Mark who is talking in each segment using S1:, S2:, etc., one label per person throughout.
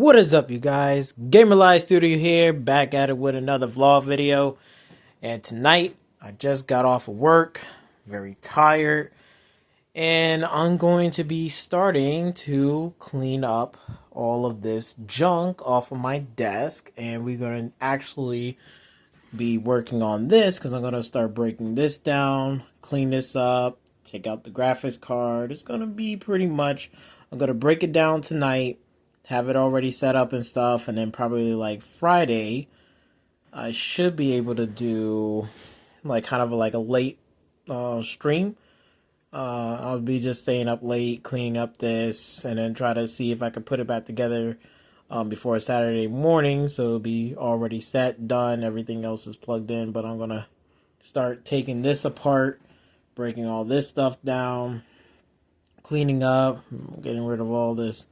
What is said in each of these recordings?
S1: What is up, you guys? Gamerlive Studio here, back at it with another vlog video. And tonight, I just got off of work, very tired, and I'm going to be starting to clean up all of this junk off of my desk. And we're going to actually be working on this because I'm going to start breaking this down, clean this up, take out the graphics card. It's going to be pretty much, I'm going to break it down tonight, have it already set up and stuff, and then probably like Friday I should be able to do like kind of like a late stream. I'll be just staying up late cleaning up this and then try to see if I can put it back together before Saturday morning, so it'll be already set, done, everything else is plugged in. But I'm gonna start taking this apart, breaking all this stuff down, cleaning up, getting rid of all this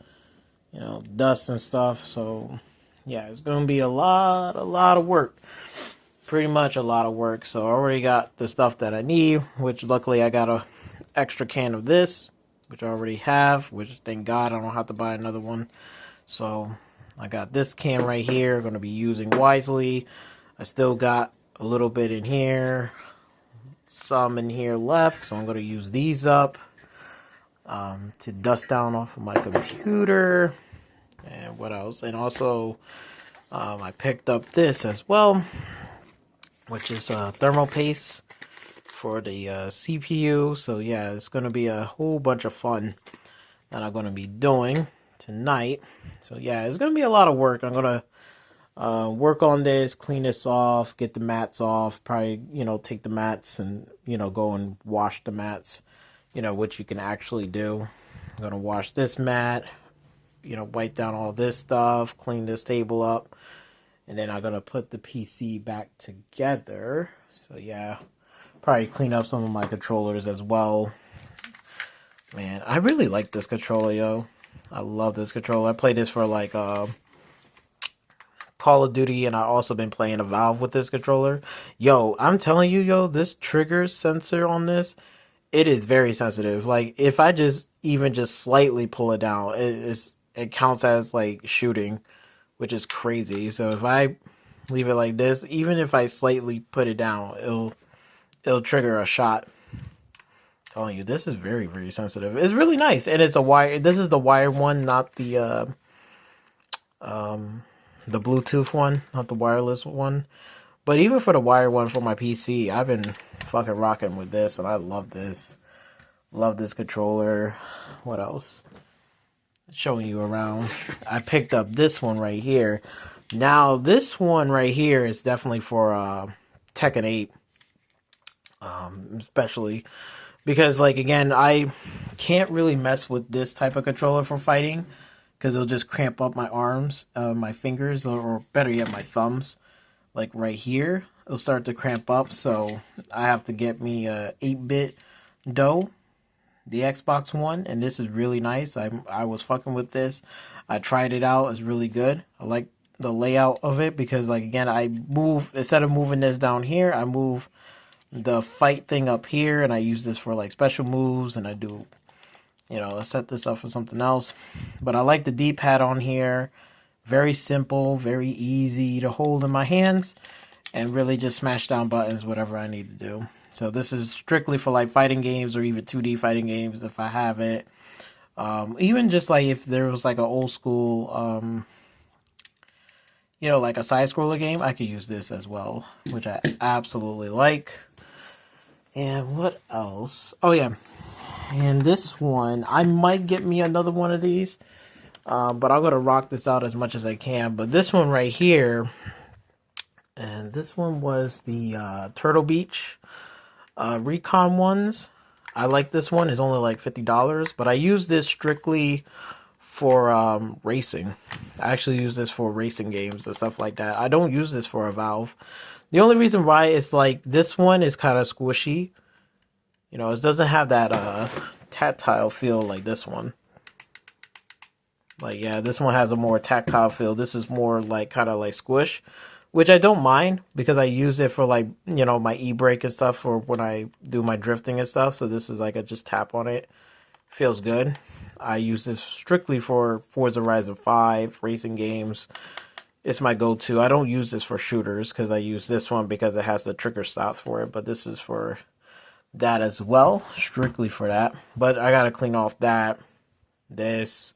S1: dust and stuff. So yeah, it's gonna be a lot of work, pretty much a lot of work. So I already got the stuff that I need, which luckily I got a extra can of this, which I already have, which thank God I don't have to buy another one. So I got this can right here, going to be using wisely. I still got a little bit in here, some in here left, so I'm going to use these up to dust down off of my computer. And what else? And also I picked up this as well, which is thermal paste for the CPU. So yeah, it's going to be a whole bunch of fun that I'm going to be doing tonight. So yeah, it's going to be a lot of work. I'm going to work on this, clean this off, get the mats off, probably, take the mats and, go and wash the mats, which you can actually do. I'm going to wash this mat, wipe down all this stuff, clean this table up, and then I'm going to put the PC back together. So yeah, probably clean up some of my controllers as well. Man, I really like this controller, yo. I love this controller. I played this for like Call of Duty, and I also been playing a Valve with this controller. Yo, I'm telling you, yo, this trigger sensor on this, it is very sensitive. Like if I even just slightly pull it down, it counts as like shooting, which is crazy. So if I leave it like this, even if I slightly put it down, it'll trigger a shot. I'm telling you, this is very sensitive. It's really nice, and it's a wire. This is the wired one, not the Bluetooth one, not the wireless one. But even for the wired one for my PC, I've been fucking rocking with this, and I love this. Love this controller. What else? Showing you around. I picked up this one right here. Now, this one right here is definitely for Tekken 8. Especially because, like, again, I can't really mess with this type of controller for fighting because it'll just cramp up my arms, my fingers, or better yet, my thumbs. Like right here, it'll start to cramp up, so I have to get me a 8-bit dough, the Xbox One, and this is really nice. I was fucking with this. I tried it out. It's really good. I like the layout of it because, like, again, I move, instead of moving this down here, I move the fight thing up here, and I use this for like special moves, and I do, I set this up for something else. But I like the D-pad on here. Very simple, very easy to hold in my hands, and really just smash down buttons, whatever I need to do. So this is strictly for like fighting games or even 2D fighting games if I have it. Even just like if there was like an old school, like a side-scroller game, I could use this as well, which I absolutely like. And what else? Oh yeah, and this one, I might get me another one of these, but I'm gonna rock this out as much as I can. But this one right here, and this one was the Turtle Beach Recon ones. I like this one. It's only like $50, but I use this strictly for racing. I actually use this for racing games and stuff like that. I don't use this for a Valve. The only reason why is like this one is kind of squishy. It doesn't have that tactile feel like this one. Like, yeah, this one has a more tactile feel. This is more like kind of like squish, which I don't mind because I use it for like, my e-brake and stuff for when I do my drifting and stuff. So this is like I just tap on it. Feels good. I use this strictly for Forza Horizon 5 racing games. It's my go-to. I don't use this for shooters because I use this one because it has the trigger stops for it, but this is for that as well, strictly for that. But I gotta clean off that. There's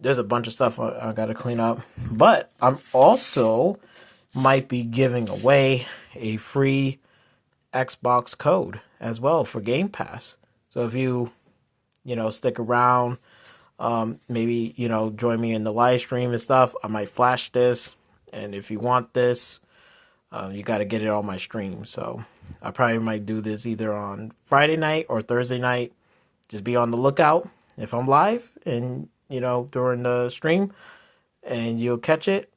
S1: a bunch of stuff I gotta clean up. But I'm also might be giving away a free Xbox code as well for Game Pass. So if you stick around, maybe join me in the live stream and stuff, I might flash this. And if you want this, you got to get it on my stream. So I probably might do this either on Friday night or Thursday night. Just be on the lookout if I'm live and during the stream, and you'll catch it.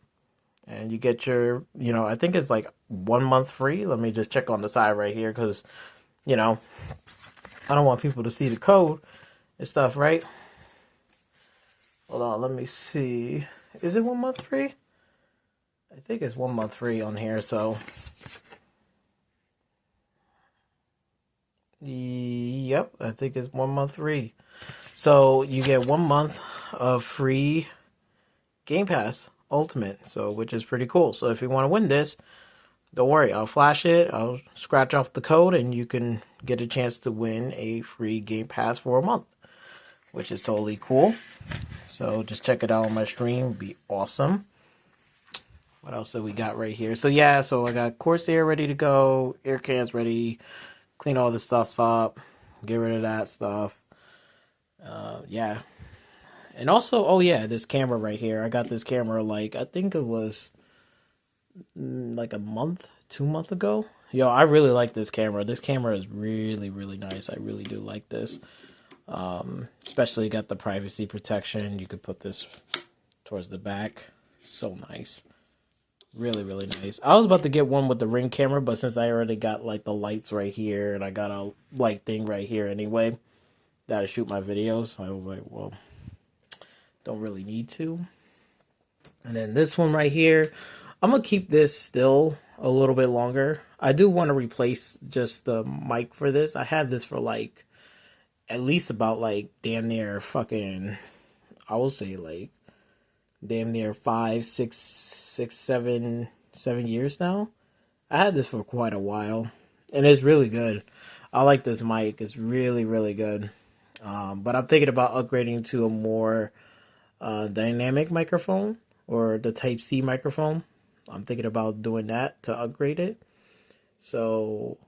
S1: And you get your, I think it's like 1 month free. Let me just check on the side right here because, I don't want people to see the code and stuff, right? Hold on, let me see. Is it 1 month free? I think it's 1 month free on here, so. Yep, I think it's 1 month free. So you get 1 month of free Game Pass Ultimate, so which is pretty cool. So if you want to win this, don't worry, I'll flash it, I'll scratch off the code, and you can get a chance to win a free Game Pass for a month, which is totally cool. So just check it out on my stream, it'd be awesome. What else do we got right here? So yeah, so I got Corsair ready to go, air cans ready, clean all this stuff up, get rid of that stuff. Yeah. And also, oh yeah, this camera right here. I got this camera I think it was like a month, 2 months ago. Yo, I really like this camera. This camera is really, really nice. I really do like this. Especially got the privacy protection. You could put this towards the back. So nice. Really, really nice. I was about to get one with the Ring camera, but since I already got the lights right here and I got a light thing right here anyway that I shoot my videos, I was like, well, don't really need to. And then this one right here, I'm gonna keep this still a little bit longer. I do want to replace just the mic for this. I had this for at least about damn near fucking, I will say damn near 5, 6, 7 years now. I had this for quite a while, and it's really good. I like this mic. It's really, really good. But I'm thinking about upgrading to a more dynamic microphone or the Type-C microphone. I'm thinking about doing that to upgrade it. So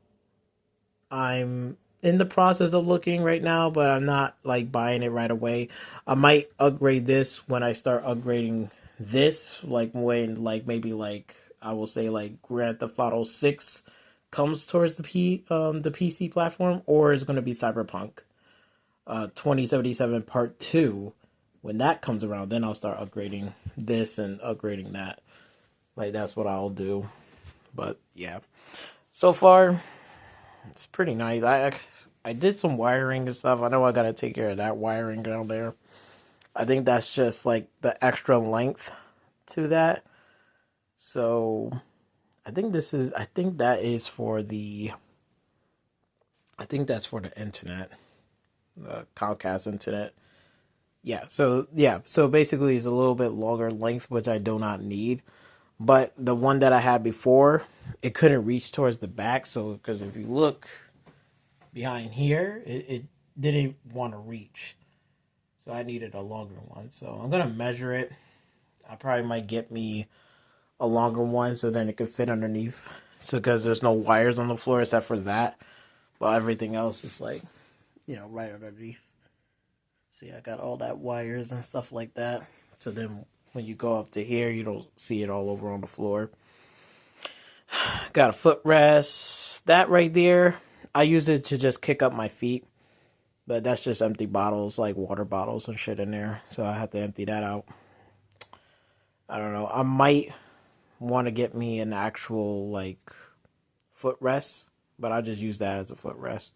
S1: I'm in the process of looking right now, but I'm not buying it right away. I might upgrade this when I start upgrading this, when maybe I will say Grand Theft Auto 6 comes towards the PC platform, or it's going to be Cyberpunk 2077 Part 2. When that comes around, then I'll start upgrading this and upgrading that. That's what I'll do. But yeah, so far it's pretty nice. I did some wiring and stuff. I know I gotta take care of that wiring down there. I think that's just the extra length to that. So I think that is for the, I think that's for the internet, the Comcast internet. Yeah, so basically it's a little bit longer length, which I do not need. But the one that I had before, it couldn't reach towards the back. So, because if you look behind here, it didn't want to reach. So I needed a longer one. So I'm going to measure it. I probably might get me a longer one so then it could fit underneath. So, because there's no wires on the floor except for that. But everything else is right underneath. See, I got all that wires and stuff like that. So then when you go up to here, you don't see it all over on the floor. Got a footrest. That right there, I use it to just kick up my feet. But that's just empty bottles, water bottles and shit in there. So I have to empty that out. I don't know. I might want to get me an actual, footrest. But I just use that as a footrest.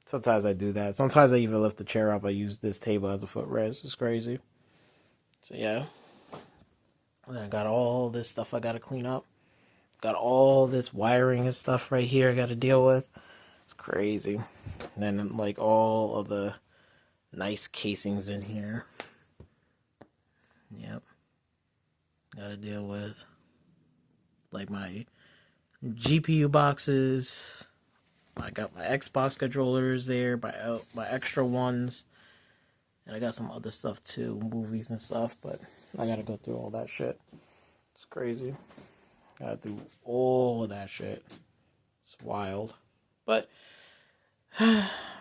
S1: Sometimes I do that. Sometimes I even lift the chair up. I use this table as a footrest. It's crazy. So, yeah. And I got all this stuff I got to clean up. Got all this wiring and stuff right here I got to deal with. It's crazy. And then, all of the Nice casings in here. Yep. Gotta deal with like my GPU boxes. I got my Xbox controllers there, my extra ones. And I got some other stuff too, movies and stuff, but I gotta go through all that shit. It's crazy. Gotta do all of that shit. It's wild. But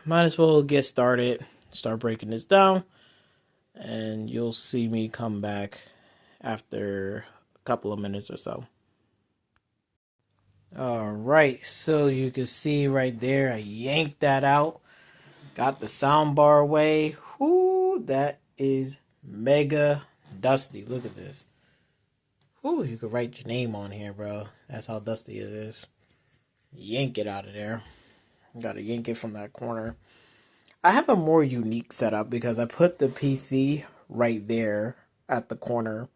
S1: might as well get started, start breaking this down, and you'll see me come back after a couple of minutes or so. Alright, so you can see right there, I yanked that out. Got the sound bar away. Whoo, that is mega dusty. Look at this. Whoo, you could write your name on here, bro. That's how dusty it is. Yank it out of there. Gotta yank it from that corner. I have a more unique setup because I put the PC right there at the corner,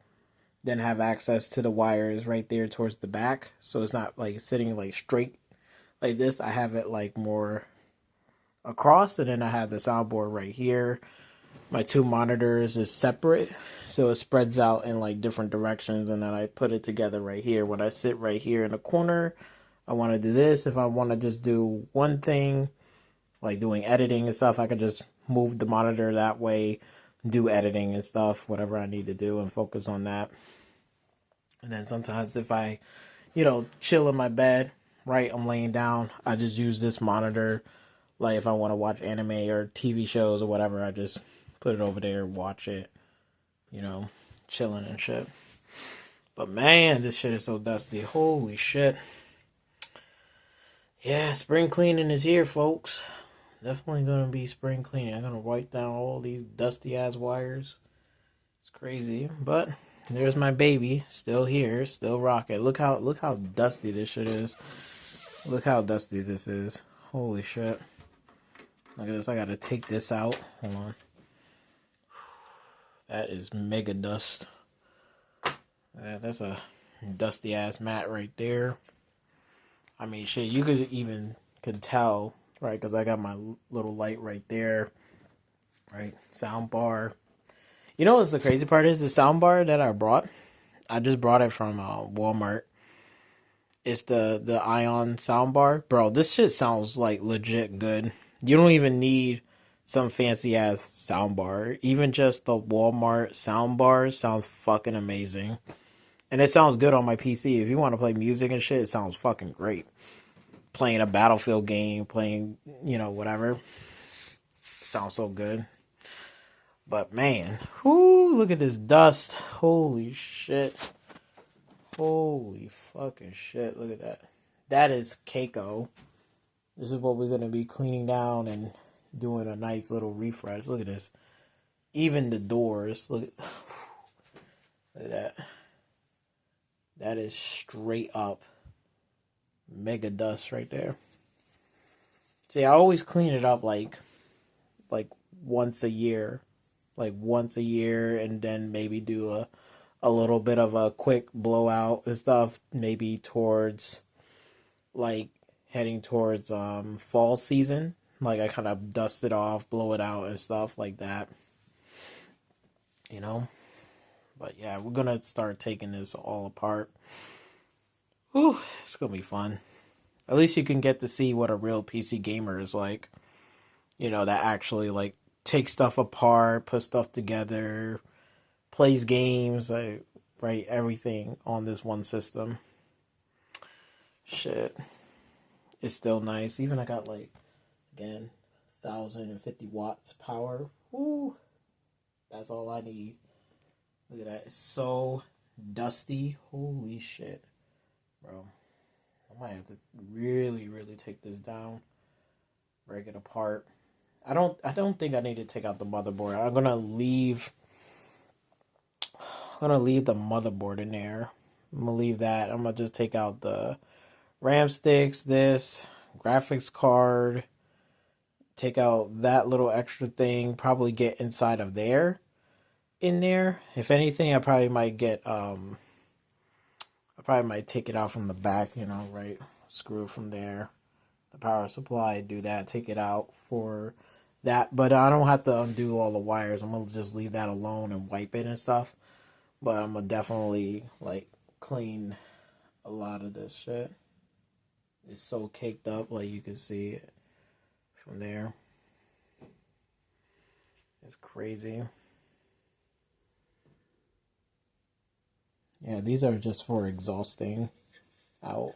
S1: then have access to the wires right there towards the back. So it's not like sitting like straight like this. I have it like more across, and then I have the soundboard right here. My two monitors is separate, so it spreads out in like different directions, and then I put it together right here. When I sit right here in the corner, I want to do this. If I want to just do one thing, like doing editing and stuff, I could just move the monitor that way, do editing and stuff, whatever I need to do, and focus on that. And then sometimes if I, chill in my bed, right, I'm laying down, I just use this monitor. Like if I want to watch anime or TV shows or whatever, I just put it over there, watch it, chilling and shit. But man, this shit is so dusty. Holy shit. Yeah, spring cleaning is here, folks. Definitely gonna be spring cleaning. I'm gonna wipe down all these dusty ass wires. It's crazy, but there's my baby, still here, still rocking. Look how dusty this shit is. Look how dusty this is. Holy shit. Look at this. I gotta take this out. Hold on. That is mega dust. Yeah, that's a dusty ass mat right there. I mean, shit, you could tell, right? Because I got my little light right there, right? Sound bar. You know what's the crazy part is? The sound bar that I brought, I just brought it from Walmart. It's the Ion sound bar. Bro, this shit sounds like legit good. You don't even need some fancy ass sound bar. Even just the Walmart sound bar sounds fucking amazing. And it sounds good on my PC. If you want to play music and shit, it sounds fucking great. Playing a Battlefield game, playing, whatever. Sounds so good. But man, whoo, look at this dust. Holy shit. Holy fucking shit. Look at that. That is Keiko. This is what we're going to be cleaning down and doing a nice little refresh. Look at this. Even the doors. Look at that. That is straight up mega dust right there. See, I always clean it up like once a year. Like once a year, and then maybe do a little bit of a quick blowout and stuff. Maybe towards like heading towards fall season. Like I kind of dust it off, blow it out and stuff like that. But yeah, we're gonna start taking this all apart. Whew, it's gonna be fun. At least you can get to see what a real PC gamer is like. That actually like takes stuff apart, put stuff together, plays games, like, right, everything on this one system. Shit. It's still nice. Even I got like, again, 1,050 watts power. Woo! That's all I need. Look at that. It's so dusty. Holy shit. Bro. I might have to really, really take this down. Break it apart. I don't think I need to take out the motherboard. I'm gonna leave the motherboard in there. I'm gonna leave that. I'm gonna just take out the RAM sticks, this graphics card, take out that little extra thing, probably get inside of there. In there. If anything, I probably might take it out from the back, right? Screw it from there. The power supply, do that, take it out for that, but I don't have to undo all the wires. I'm gonna just leave that alone and wipe it and stuff. But I'm gonna definitely like clean a lot of this shit. It's so caked up, like you can see it from there. It's crazy. Yeah, these are just for exhausting out.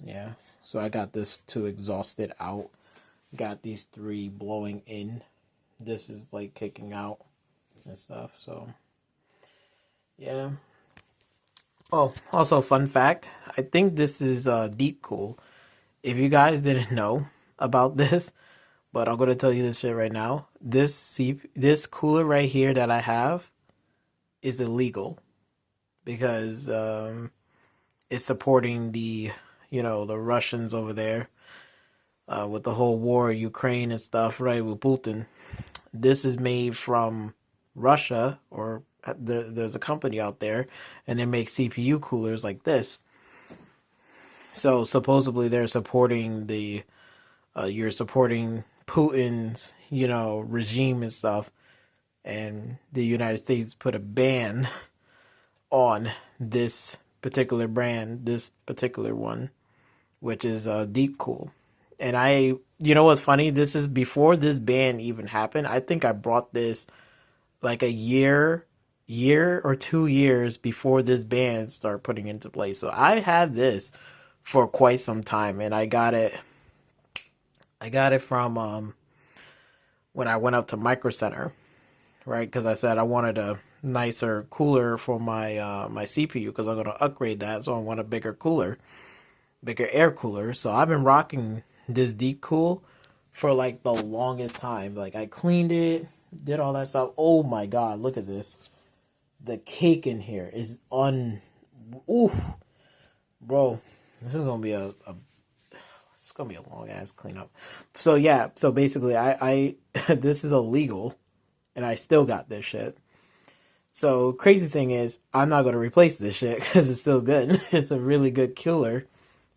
S1: Yeah, so I got this to exhaust it out. Got these three blowing in. This is like kicking out and stuff. So yeah. Oh, also fun fact. I think this is deep cool. If you guys didn't know about this, but I'm gonna tell you this shit right now. This cooler right here that I have is illegal because it's supporting the Russians over there with the whole war in Ukraine and stuff, right? With Putin. This is made from Russia, or there's a company out there, and they make CPU coolers like this. So supposedly they're supporting you're supporting Putin's, regime and stuff, and the United States put a ban on this particular brand, this particular one, which is Deep Cool. And you know what's funny? This is before this ban even happened. I think I brought this like a year or 2 years before this ban started putting into place. So I had this for quite some time, and I got it. I got it from when I went up to Micro Center, right? Because I said I wanted a nicer cooler for my CPU because I'm gonna upgrade that, so I want a bigger cooler, bigger air cooler. So I've been rocking this Deep Cool for like the longest time. Like I cleaned it, did all that stuff. Oh my god, look at this. The cake in here is oof. Bro, this is gonna be it's gonna be a long ass cleanup. So yeah, so basically I this is illegal and I still got this shit. So crazy thing is I'm not gonna replace this shit because it's still good. It's a really good cooler.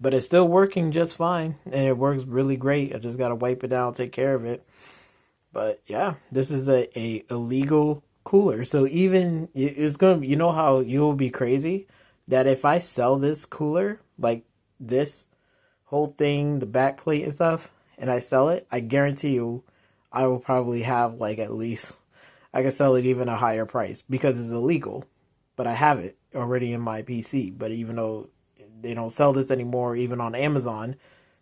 S1: But it's still working just fine, and it works really great. I just gotta wipe it down, take care of it. But yeah, this is a illegal cooler. So even it's gonna, how you'll be crazy that if I sell this cooler, like this whole thing, the back plate and stuff, and I sell it, I guarantee you, I will probably have like at least I can sell it even a higher price because it's illegal. But I have it already in my PC. But even though they don't sell this anymore, even on Amazon,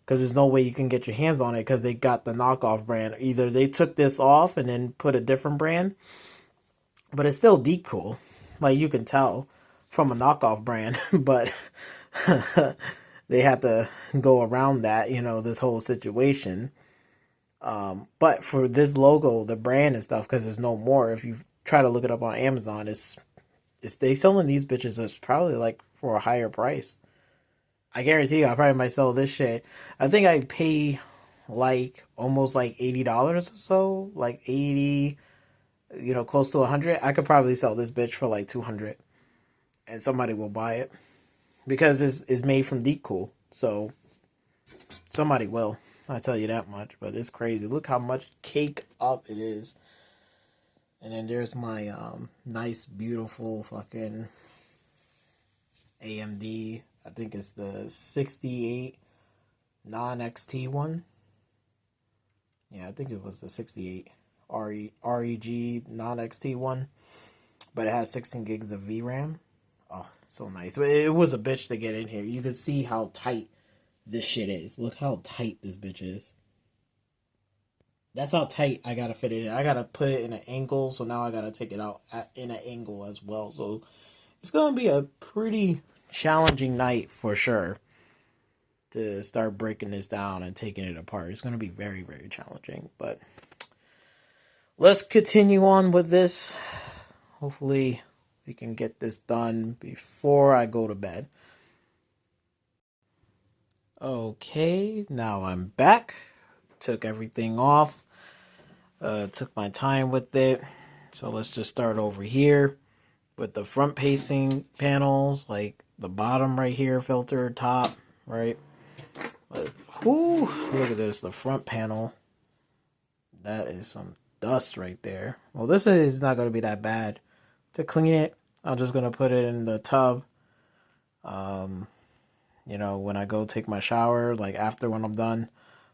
S1: because there's no way you can get your hands on it because they got the knockoff brand. Either they took this off and then put a different brand, but it's still Deep Cool. Like you can tell from a knockoff brand, but they had to go around that, this whole situation. But for this logo, the brand and stuff, because there's no more. If you try to look it up on Amazon, it's they selling these bitches. It's probably like for a higher price. I guarantee you, I probably might sell this shit. I think I pay like almost like $80 or so, like 80, close to 100. I could probably sell this bitch for like 200, and somebody will buy it because it's made from Deep Cool. So somebody will. I tell you that much. But it's crazy. Look how much cake up it is. And then there's my nice, beautiful fucking AMD. I think it's the 68 non-XT one. Yeah, I think it was the 68 REG non-XT one. But it has 16 gigs of VRAM. Oh, so nice. It was a bitch to get in here. You can see how tight this shit is. Look how tight this bitch is. That's how tight I gotta fit it in. I gotta put it in an angle, so now I gotta take it out in an angle as well. So it's gonna be a pretty challenging night for sure to start breaking this down and taking it apart. It's gonna be very, very challenging. But let's continue on with this. Hopefully we can get this done before I go to bed. Okay, now I'm back. Took everything off. Took my time with it. So let's just start over here with the front facing panels, like the bottom right here, filter, top, right? Look at this, the front panel. That is some dust right there. Well, this is not going to be that bad. To clean it, I'm just going to put it in the tub. You know, when I go take my shower, like after when I'm done,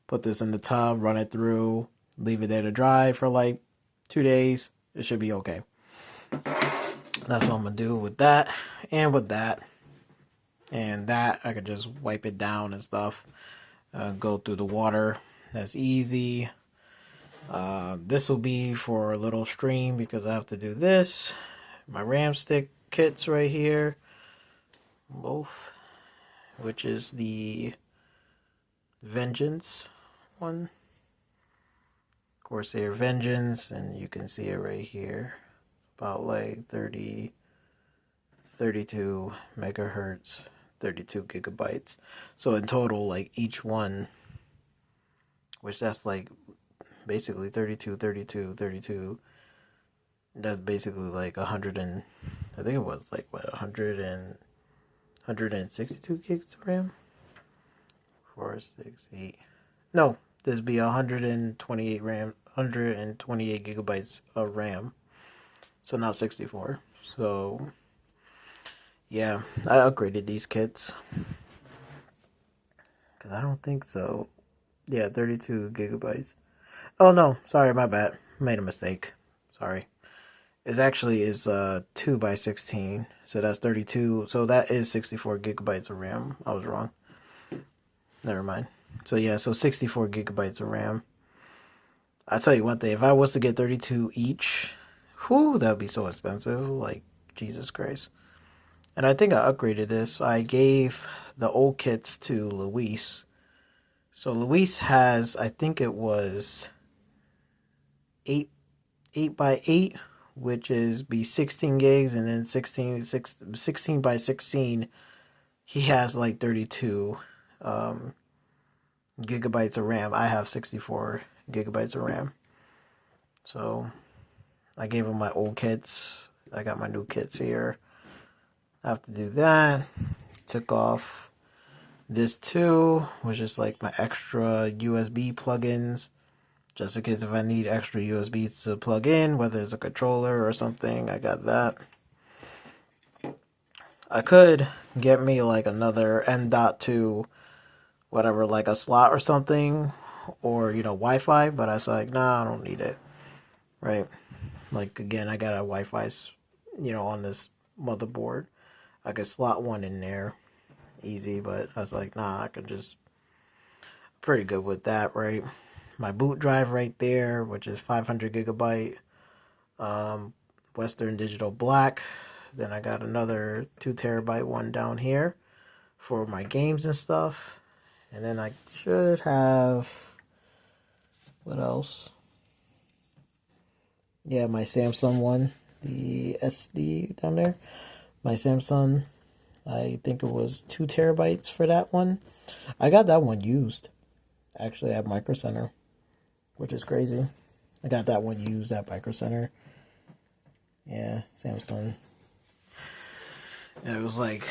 S1: put this in the tub, run it through, leave it there to dry for like 2 days. It should be okay. That's what I'm going to do with that and with that. And that, I could just wipe it down and stuff. Go through the water. That's easy. This will be for a little stream because I have to do this. My RAM stick kits right here. Both. Which is the Vengeance one. Corsair Vengeance, and you can see it right here. About like 32 megahertz, 32 gigabytes. So in total, like each one, which that's like basically 32. That's basically like 100 and, I think it was like what, 162 gigs of RAM? 4, 6, 8. No, this be 128 RAM, 128 gigabytes of RAM. So not 64. So yeah, I upgraded these kits. Cause I don't think so. Yeah, 32 gigabytes. Oh no, sorry, my bad. Made a mistake. Sorry. It actually is 2 by 16, so that's 32. So that is 64 gigabytes of RAM. I was wrong. Never mind. So yeah, so 64 gigabytes of RAM. I tell you one thing, if I was to get 32 each, whew, that would be so expensive. Like, Jesus Christ. And I think I upgraded this. I gave the old kits to Luis. So Luis has, I think it was 8 by 8. Which is be 16 gigs, and then 16 by 16, he has like 32 gigabytes of RAM. I have 64 gigabytes of RAM. So I gave him my old kits. I got my new kits here. I have to do that. Took off this too, which is like my extra USB plugins. Just in case if I need extra USBs to plug in, whether it's a controller or something, I got that. I could get me like another M.2, whatever, like a slot or something, or, you know, Wi-Fi, but I was like, nah, I don't need it, right? Like, again, I got a Wi-Fi, you know, on this motherboard. I could slot one in there, easy, but I was like, nah, I could just, pretty good with that, right? My boot drive right there, which is 500 gigabyte, Western Digital Black. Then I got another 2 terabyte one down here for my games and stuff. And then I should have, what else? Yeah, my Samsung one, the SD down there. My Samsung, I think it was 2 terabytes for that one. I got that one used, actually, at Micro Center, which is crazy. I got that one used at Micro Center. Yeah, Samsung. And it was like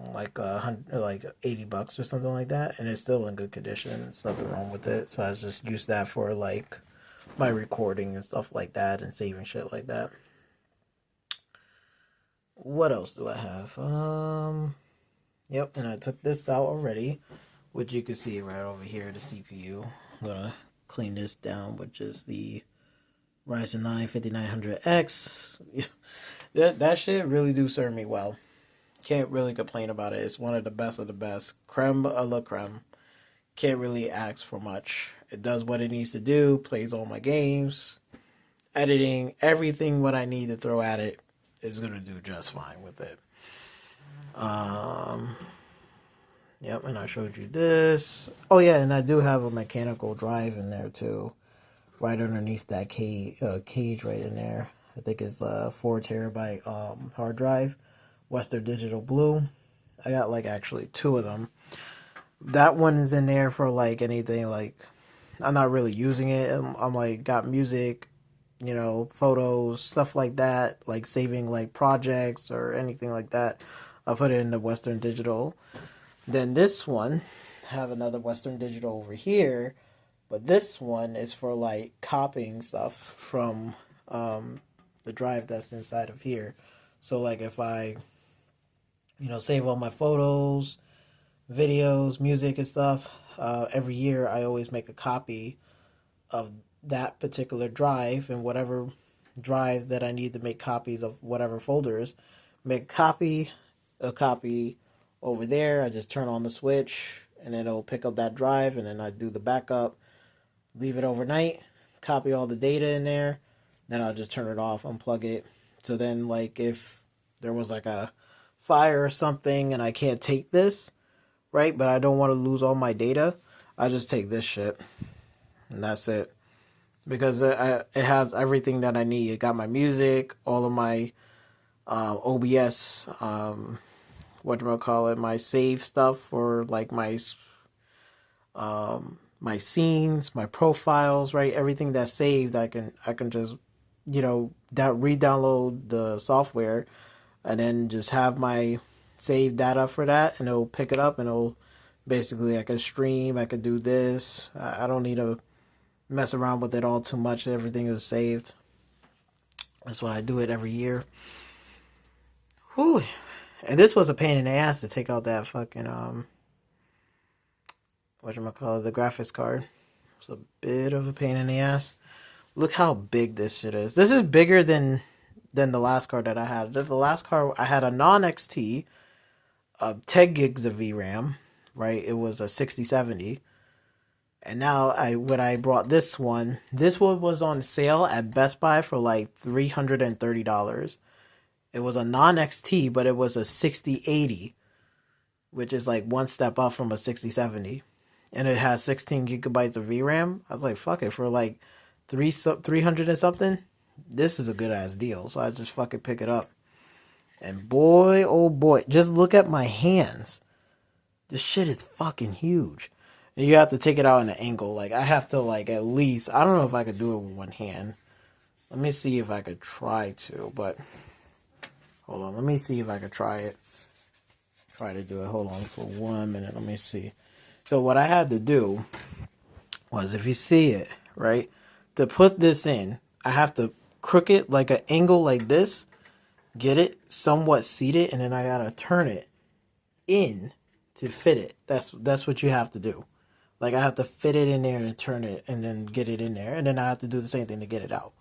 S1: $100, like $80 or something like that, and it's still in good condition. There's nothing wrong with it. So I just used that for like my recording and stuff like that, and saving shit like that. What else do I have? Yep, and I took this out already, which you can see right over here, the CPU. I'm gonna clean this down, which is the Ryzen 9 5900X. That shit really do serve me well. Can't really complain about it. It's one of the best. Creme a la creme. Can't really ask for much. It does what it needs to do. Plays all my games. Editing. Everything what I need to throw at it is going to do just fine with it. Yep, and I showed you this. Oh yeah, and I do have a mechanical drive in there too. Right underneath that cage right in there. I think it's a 4 terabyte hard drive. Western Digital Blue. I got like actually 2 of them. That one is in there for like anything, like I'm not really using it. I'm like got music, you know, photos, stuff like that, like saving like projects or anything like that. I'll put it in the Western Digital. Then this one, have another Western Digital over here. But this one is for like copying stuff from the drive that's inside of here. So like if I, save all my photos, videos, music, and stuff, every year I always make a copy of that particular drive, and whatever drive that I need to make copies of whatever folders, make a copy over there. I just turn on the switch and it'll pick up that drive, and then I do the backup, leave it overnight, copy all the data in there, then I'll just turn it off, unplug it. So then like if there was like a fire or something and I can't take this, right, but I don't want to lose all my data, I just take this shit and that's it. Because it has everything that I need. It got my music, all of my OBS, whatchamacallit, my save stuff for like my scenes, my profiles, right? Everything that's saved, I can just, re-download the software and then just have my save data for that, and it'll pick it up, and it'll basically, I can stream, I can do this. I don't need to mess around with it all too much. Everything is saved. That's why I do it every year. Whew. And this was a pain in the ass to take out that fucking the graphics card. It's a bit of a pain in the ass. Look how big this shit is. This is bigger than the last card that I had. The last card I had a non-XT of 10 gigs of VRAM, right? It was a 6070. And now when I brought this one was on sale at Best Buy for like $330. It was a non-XT, but it was a 6080, which is like one step up from a 6070. And it has 16 gigabytes of VRAM. I was like, fuck it, for like 300 and something, this is a good ass deal. So I just fucking pick it up. And boy, oh boy, just look at my hands. This shit is fucking huge. You have to take it out in an angle. Like, I have to, like, at least... I don't know if I could do it with one hand. Let me see if I could try to, but... Hold on, let me see if I could try it. Try to do it. Hold on for 1 minute. Let me see. So, what I had to do was, if you see it, right? To put this in, I have to crook it like an angle like this. Get it somewhat seated, and then I gotta turn it in to fit it. That's what you have to do. Like, I have to fit it in there and turn it and then get it in there. And then I have to do the same thing to get it out.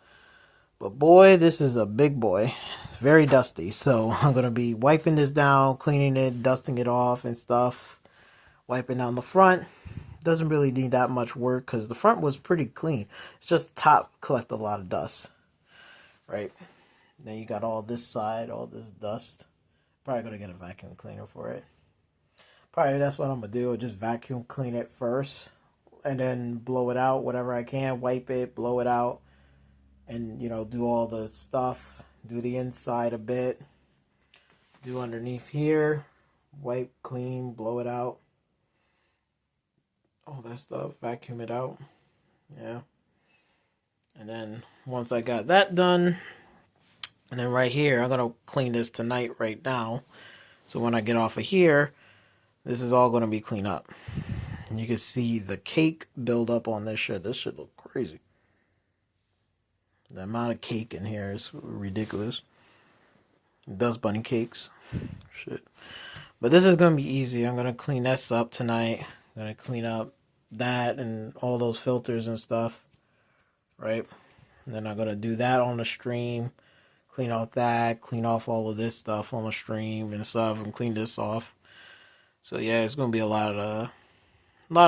S1: But boy, this is a big boy. It's very dusty. So I'm going to be wiping this down, cleaning it, dusting it off and stuff. Wiping down the front. Doesn't really need that much work because the front was pretty clean. It's just the top collect a lot of dust. Right? Then you got all this side, all this dust. Probably going to get a vacuum cleaner for it. Probably that's what I'm going to do. Just vacuum clean it first. And then blow it out, whatever I can. Wipe it, blow it out. And, do all the stuff. Do the inside a bit. Do underneath here. Wipe, clean, blow it out. All that stuff. Vacuum it out. Yeah. And then once I got that done. And then right here, I'm going to clean this tonight right now. So when I get off of here, this is all going to be cleaned up. And you can see the cake build up on this shit. This shit look crazy. The amount of cake in here is ridiculous. Dust bunny cakes. Shit. But this is going to be easy. I'm going to clean this up tonight. I'm going to clean up that and all those filters and stuff. Right? And then I'm going to do that on the stream. Clean off that. Clean off all of this stuff on the stream and stuff. And clean this off. So yeah, it's going to be a lot of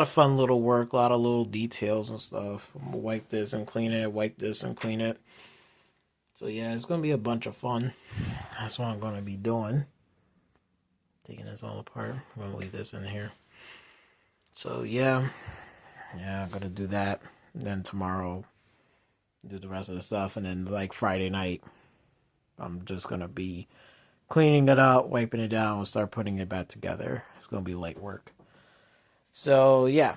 S1: fun little work. A lot of little details and stuff. I'm going to wipe this and clean it. Wipe this and clean it. So yeah, it's going to be a bunch of fun. That's what I'm going to be doing. Taking this all apart. I'm going to leave this in here. So yeah. Yeah, I'm going to do that. And then tomorrow, do the rest of the stuff. And then like Friday night, I'm just going to be cleaning it out, wiping it down, and start putting it back together. It's going to be light work. So yeah.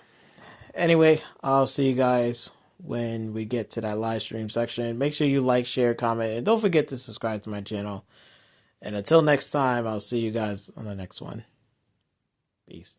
S1: Anyway, I'll see you guys when we get to that live stream section. Make sure you like, share, comment, and don't forget to subscribe to my channel. And until next time, I'll see you guys on the next one. Peace.